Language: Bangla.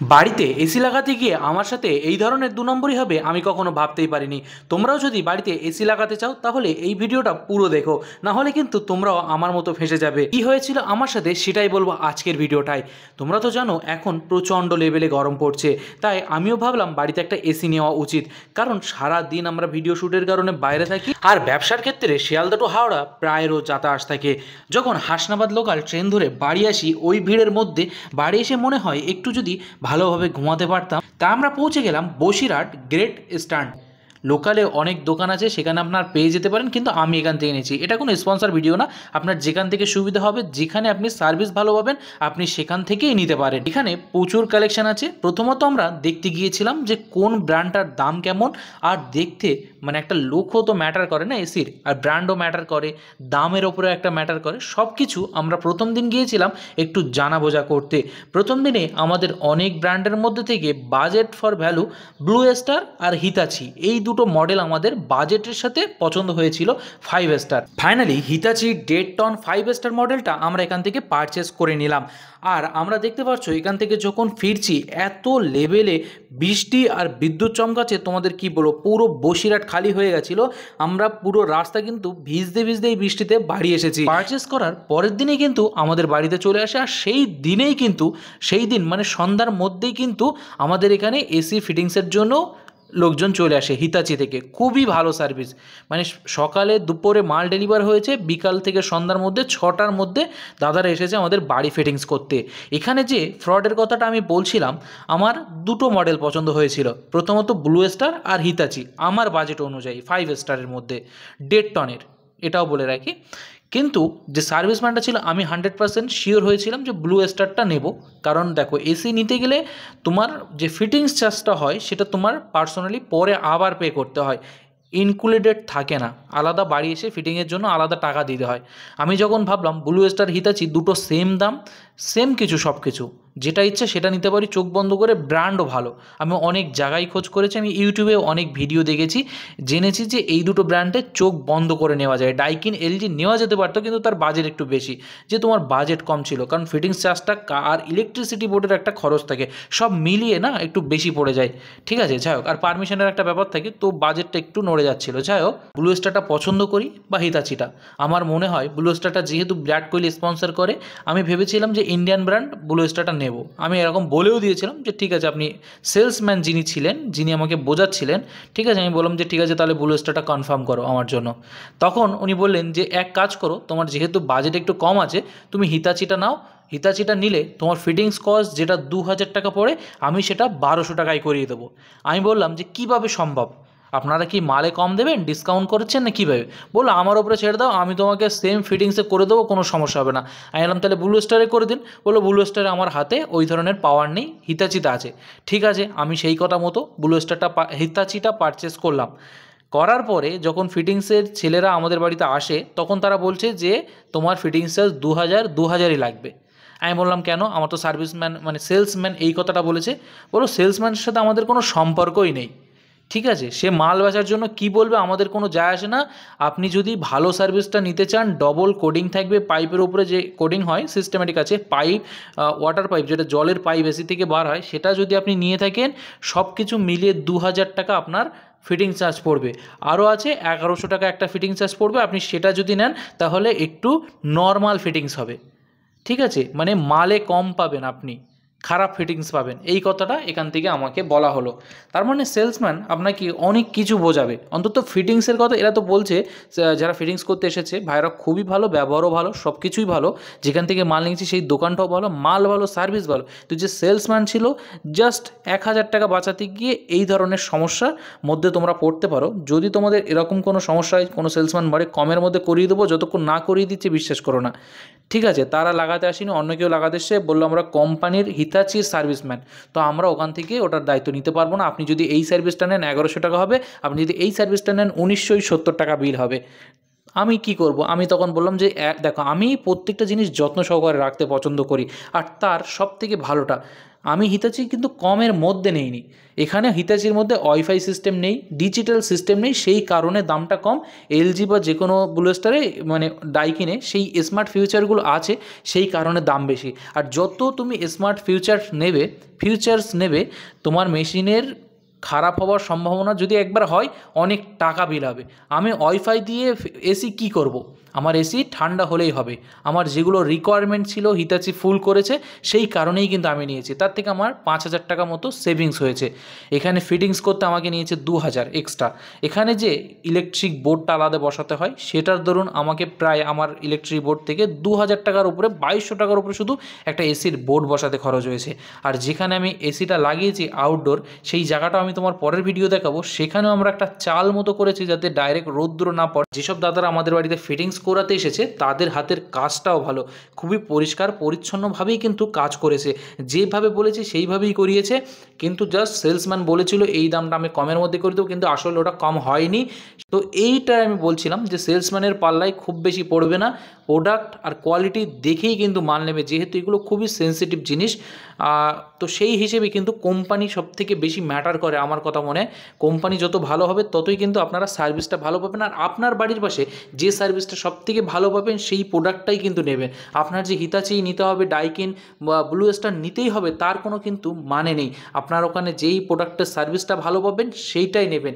বাড়িতে এসি লাগাতে গিয়ে আমার সাথে এই ধরনের দু নম্বরই হবে আমি কখনো ভাবতেই পারিনি। তোমরাও যদি বাড়িতে এসি লাগাতে চাও তাহলে এই ভিডিওটা পুরো দেখো, না হলে কিন্তু তোমরাও আমার মতো ফেঁসে যাবে। কি হয়েছিল আমার সাথে সেটাই বলবো আজকের ভিডিওটায়। তোমরা তো জানো এখন প্রচণ্ড লেভেলে গরম পড়ছে, তাই আমিও ভাবলাম বাড়িতে একটা এসি নেওয়া উচিত। কারণ সারা দিন আমরা ভিডিও শ্যুটের কারণে বাইরে থাকি, আর ব্যবসার ক্ষেত্রে শিয়ালদা টু হাওড়া প্রায় রোজ যাতায়াত থাকে। যখন হাসনাবাদ লোকাল ট্রেন ধরে বাড়ি আসি ওই ভিড়ের মধ্যে বাড়ি এসে মনে হয় একটু যদি ভালোভাবে ঘুমাতে পারতাম। তা আমরা পৌঁছে গেলাম বসিরহাট গ্রেট স্ট্যান্ড। লোকালে অনেক দোকান আছে, সেখানে আপনার পেয়ে যেতে পারেন, কিন্তু আমি এখান থেকে নিয়েছি। এটা কোনো স্পন্সর ভিডিও না, আপনার যেখান থেকে সুবিধা হবে, যেখানে আপনি সার্ভিস ভালো পাবেন আপনি সেখান থেকেই নিতে পারেন। এখানে প্রচুর কালেকশন আছে। প্রথমত আমরা দেখতে গিয়েছিলাম যে কোন ব্র্যান্ডটার দাম কেমন, আর দেখতে মানে একটা লুকও তো ম্যাটার করে না এসির, আর ব্র্যান্ডও ম্যাটার করে, দামের ওপরে একটা ম্যাটার করে। সব কিছু আমরা প্রথম দিন গিয়েছিলাম একটু জানা বোঝা করতে। প্রথম দিনে আমাদের অনেক ব্র্যান্ডের মধ্যে থেকে budget for value, Blue Star আর হিতাচি, এই দুটো মডেল আমাদের বাজেটের সাথে পছন্দ হয়েছিল 5 স্টার। ফাইনালি হিতাচি ডেড টন 5 স্টার মডেলটা আমরা এখান থেকে পারচেস করে নিলাম। আর আমরা দেখতে পাচ্ছ এখান থেকে যখন ফিরছি এত লেভেলে বৃষ্টি আর বিদ্যুৎ চমকাচ্ছে, তোমাদের কি বলবো, পুরো বসিরহাট খালি হয়ে গেছিলো। আমরা পুরো রাস্তা কিন্তু ভিজতে ভিজতে এই বৃষ্টিতে বাড়ি এসেছি। পারচেস করার পরের দিনেই কিন্তু আমাদের বাড়িতে চলে আসে, আর সেই দিনেই কিন্তু সেই দিন মানে সন্ধ্যার মধ্যেই কিন্তু আমাদের এখানে এসি ফিটিংসের জন্য লোকজন চলে আসে হিতাচি থেকে। খুবই ভালো সার্ভিস, মানে সকালে দুপুরে মাল ডেলিভার হয়েছে, বিকাল থেকে সন্ধ্যার মধ্যে 6টার মধ্যে দাদারা এসেছে আমাদের বাড়ি ফিটিংস করতে। এখানে যে ফ্রডের কথাটা আমি বলছিলাম, আমার দুটো মডেল পছন্দ হয়েছিল, প্রথমত ব্লু স্টার আর হিতাচি, আমার বাজেট অনুযায়ী 5 স্টারের মধ্যে, ডেড টনের, এটাও বলে রাখি। কিন্তু যে সার্ভিসম্যানটা ছিল আমি 100% শিওর হয়েছিলাম যে ব্লু স্টারটা নেব। কারণ দেখো এসি নিতে গেলে তোমার যে ফিটিংস চার্জটা হয় সেটা তোমার পার্সোনালি পরে আবার পে করতে হয়, ইনক্লুডেড থাকে না, আলাদা বাড়ি এসে ফিটিংয়ের জন্য আলাদা টাকা দিতে হয়। আমি যখন ভাবলাম ব্লু স্টার হিতাচি দুটো সেম দাম, সেম কিছু, সব কিছু যেটা ইচ্ছে সেটা নিতে পারি চোখ বন্ধ করে, ব্র্যান্ডও ভালো। আমি অনেক জায়গায় খোঁজ করেছি, আমি ইউটিউবে অনেক ভিডিও দেখেছি, জেনেছি যে এই দুটো ব্র্যান্ডের চোখ বন্ধ করে নেওয়া যায়। ডাইকিন এলজি নেওয়া যেতে পারতো, কিন্তু তার বাজেট একটু বেশি, যে তোমার বাজেট কম ছিল, কারণ ফিটিংস চার্জটা আর ইলেকট্রিসিটি বোর্ডের একটা খরচ থাকে, সব মিলিয়ে না একটু বেশি পড়ে যায়। ঠিক আছে, যাই হোক, আর পারমিশনের একটা ব্যাপার থাকে, তো বাজেটটা একটু নড়ে যাচ্ছিলো। যাই হোক, ব্লু স্টারটা পছন্দ করি বা হিতাচিটা, আমার মনে হয় ব্লু স্টারটা যেহেতু বিরাট কোহলি স্পন্সর করে, আমি ভেবেছিলাম যে ইন্ডিয়ান ব্র্যান্ড ব্লু স্টারটা নেব। আমি এরকম বলেও দিয়েছিলাম যে ঠিক আছে, আপনি সেলসম্যান যিনি ছিলেন, যিনি আমাকে বোঝাচ্ছিলেন, ঠিক আছে, আমি বললাম যে ঠিক আছে তাহলে ব্লু স্টারটা কনফার্ম করো আমার জন্য। তখন উনি বললেন যে এক কাজ করো, তোমার যেহেতু বাজেট একটু কম আছে, তুমি হিতাচিটা নাও। হিতাচিটা নিলে তোমার ফিটিংস কস্ট যেটা 2000 টাকা পড়ে, আমি সেটা 1200 টাকায় করিয়ে দেবো। আমি বললাম যে কীভাবে সম্ভব, আপনারা কি মালে কম দেবেন, ডিসকাউন্ট করছেন না কীভাবে? বললো আমার ওপরে ছেড়ে দাও, আমি তোমাকে সেম ফিটিংসে করে দেবো, কোনো সমস্যা হবে না। আমি বললাম তাহলে ব্লু স্টারে করে দিন। বললো ব্লু স্টারে আমার হাতে ওই ধরনের পাওয়ার নেই, হিতাচিতে আছে। ঠিক আছে, আমি সেই কথা মতো ব্লু স্টারটা হিতাচিটা পারচেস করলাম। করার পরে যখন ফিটিংসের ছেলেরা আমাদের বাড়িতে আসে, তখন তারা বলছে যে তোমার ফিটিংস চার্জ 2000-2000ই লাগবে। আমি বললাম কেন, আমার তো সার্ভিসম্যান মানে সেলসম্যান এই কথাটা বলেছে। বলো সেলসম্যানের সাথে আমাদের কোনো সম্পর্কই নেই, ঠিক আছে, সে মাল বেচার জন্য কি বলবে আমাদের কোনো যায় আসে না। আপনি যদি ভালো সার্ভিসটা নিতে চান, ডবল কোডিং থাকবে, পাইপের উপরে যে কোডিং হয় সিস্টেমেটিক আছে, পাইপ, ওয়াটার পাইপ যেটা জলের পাইপ এসি থেকে বার হয়, সেটা যদি আপনি নিয়ে থাকেন, সব কিছু মিলিয়ে 2000 টাকা আপনার ফিটিং চার্জ পড়বে। আরও আছে 1100 টাকা একটা ফিটিং চার্জ পড়বে, আপনি সেটা যদি নেন তাহলে একটু নর্মাল ফিটিংস হবে। ঠিক আছে, মানে মালে কম পাবেন আপনি, খারাপ ফিটিংস পাবেন, এই কথাটা এখান থেকে আমাকে বলা হলো। তার মানে সেলসম্যান আপনাকে অনেক কিছু বোঝাবে, অন্তত ফিটিংসের কথা এরা তো বলছে। যারা ফিটিংস করতে এসেছে ভাইরা খুবই ভালো, ব্যবহারও ভালো, সব কিছুই ভালো, যেখান থেকে মাল নিয়েছি সেই দোকানটাও ভালো, মাল ভালো, সার্ভিস ভালো। তো যে সেলসম্যান ছিল, জাস্ট 1000 টাকা বাঁচাতে গিয়ে এই ধরনের সমস্যার মধ্যে তোমরা পড়তে পারো। যদি তোমাদের এরকম কোনো সমস্যা হয়, কোনো সেলসম্যান বলে কমের মধ্যে করিয়ে দেবো, যতক্ষণ না করিয়ে দিচ্ছে বিশ্বাস করো না। ঠিক আছে, তারা লাগাতে আসেনি, অন্য কেউ লাগাতে এসে বললো আমরা কোম্পানির হিতাচির সার্ভিসম্যান, তো আমরা ওখান থেকে ওটার দায়িত্ব নিতে পারবো না। আপনি যদি এই সার্ভিসটা নেন 1100 টাকা হবে, আপনি যদি এই সার্ভিসটা নেন 1970 টাকা বিল হবে। আমি কি করব? আমি তখন বললাম যে দেখো আমি প্রত্যেকটা জিনিস যত্ন সহকারে রাখতে পছন্দ করি, আর তার সব থেকে ভালোটা আমি হিতাচি কিন্তু কমের মধ্যে নেইনি, এখানে হিতাচির মধ্যে ওয়াইফাই সিস্টেম নেই, ডিজিটাল সিস্টেম নেই, সেই কারণে দামটা কম। এলজি বা যে কোনো ব্লু স্টারে মানে ডাইকিনে সেই স্মার্ট ফিউচারগুলো আছে, সেই কারণে দাম বেশি। আর যত তুমি স্মার্ট ফিউচার্স নেবে তোমার মেশিনের খারাপ হওয়ার সম্ভাবনা যদি একবার হয়, অনেক টাকা বিল হবে। আমি ওয়াইফাই দিয়ে এসি কি করব? আমার এসি ঠান্ডা হলেই হবে। আমার যেগুলো রিকোয়ারমেন্ট ছিল হিতাচি ফুল করেছে, সেই কারণেই কিন্তু আমি নিয়েছি। তার থেকে আমার 5,000 টাকা মতো সেভিংস হয়েছে। এখানে ফিটিংস করতে আমাকে নিয়েছে 2,000 এক্সট্রা। এখানে যে ইলেকট্রিক বোর্ডটা আলাদা বসাতে হয়, সেটার দরুন আমাকে প্রায় আমার ইলেকট্রিক বোর্ড থেকে 2,000 টাকার উপরে, 2,200 টাকার উপরে শুধু একটা এসির বোর্ড বসাতে খরচ হয়েছে। আর যেখানে আমি এসিটা লাগিয়েছি আউটডোর, সেই জায়গাটাও আমি তোমার পরের ভিডিও দেখাবো। সেখানেও আমরা একটা চাল মতো করেছি যাতে ডাইরেক্ট রৌদ্র না পড়ে। যেসব দাদারা আমাদের বাড়িতে ফিটিংস করাতে এসেছে তাদের হাতের কাজটাও ভালো, খুবই পরিষ্কার পরিচ্ছন্নভাবেই কিন্তু কাজ করেছে, যেভাবে বলেছি সেইভাবেই করিয়েছে। কিন্তু জাস্ট সেলসম্যান বলেছিল এই দামটা আমি কমের মধ্যে করে দেবো, কিন্তু আসলে ওটা কম হয়নি। তো এইটাই আমি বলছিলাম যে সেলসম্যানের পাল্লায় খুব বেশি পড়বে না, প্রোডাক্ট আর কোয়ালিটি দেখেই কিন্তু মাল নেবে, যেহেতু এগুলো খুবই সেন্সিটিভ জিনিস। তো সেই হিসেবে কিন্তু কোম্পানি সবথেকে বেশি ম্যাটার করে আমার কথা মনে হয়। কোম্পানি যত ভালো হবে ততই কিন্তু আপনারা সার্ভিসটা ভালো পাবেন, আর আপনার বাড়ির পাশে যে সার্ভিসটা সবথেকে ভালো পাবেন সেই প্রোডাক্টটাই কিন্তু নেবেন। আপনার যে হিতাচি নিতে হবে, ডাইকিন বা ব্লু স্টার নিতেই হবে তার কোনো কিন্তু মানে নেই। আপনার ওখানে যেই প্রোডাক্টের সার্ভিসটা ভালো পাবেন সেইটাই নেবেন।